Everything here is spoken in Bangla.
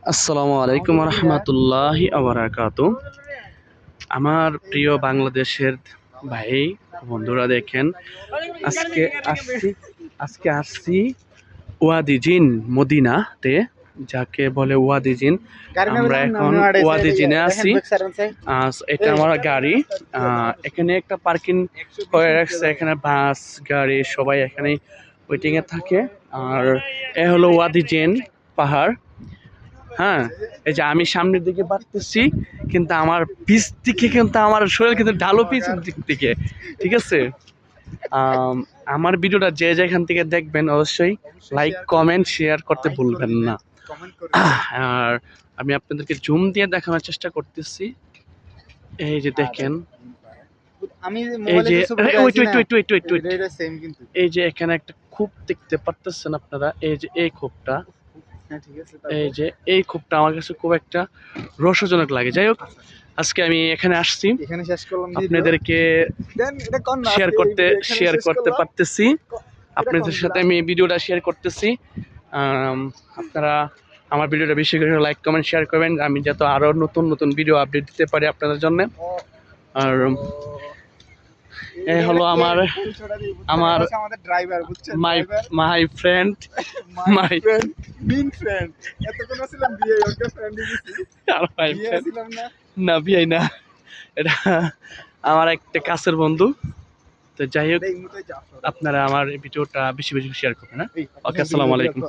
আসসালামু আলাইকুম রহমতুল্লাহি আবরাকাতু। আমার প্রিয় বাংলাদেশের ভাই বন্ধুরা, দেখেন আজকে আসছি আজকে আসছি ওয়াদি জিন মদিনাতে, যাকে বলে ওয়াদি জিন। আমরা এখন ওয়াদি জিনে আছি। এটা আমার গাড়ি। এখানে একটা পার্কিং করে রাখছে, এখানে বাস গাড়ি সবাই এখানে ওয়েটিং এ থাকে। আর এ হলো ওয়াদি জিন পাহাড়। হ্যাঁ, এই যে আমি সামনের দিকে বাড়তেছি, কিন্তু আমার পিছ দিকে কিন্তু আমার শরীর কিন্তু ঢালো পিছনের দিক থেকে। ঠিক আছে। আম, আমার ভিডিওটা যে যেখান থেকে দেখবেন অবশ্যই লাইক কমেন্ট শেয়ার করতে ভুলবেন না। আর আমি আপনাদেরকে জুম দিয়ে দেখানোর চেষ্টা করতেছি। এই যে দেখেন, আমি এই যে ওয়েট এই যে এখানে একটা কূপ দেখতে পারতেছেন আপনারা। এই যে এই কূপটা, এই যে এই কূপটা আমার কাছে খুব একটা রসজনক লাগে। যাই হোক, আজকে আমি এখানে আসছি, এখানে শেষ করলাম আপনাদেরকে শেয়ার করতে পারতেছি। আপনাদের সাথে আমি ভিডিওটা শেয়ার করতেছি। আপনারা আমার ভিডিওটা বেশি করে লাইক কমেন্ট শেয়ার করবেন, আমি যাতে আরো নতুন নতুন ভিডিও আপডেট দিতে পারি আপনাদের জন্য। আর এই হলো আমার ড্রাইভার, বুঝছেন? My friend my mean friend. এতক্ষণ ছিলাম বিয়ে, ওকে ফ্রেন্ড দিছি। বিয়ে ছিলাম না। না বিয়াই না, এটা আমার একটা কাছের বন্ধু। তো যাই হোক, আপনারা আমার এই ভিডিওটা বেশি বেশি শেয়ার করবেন। হ্যাঁ, ওকে, আসসালামু আলাইকুম।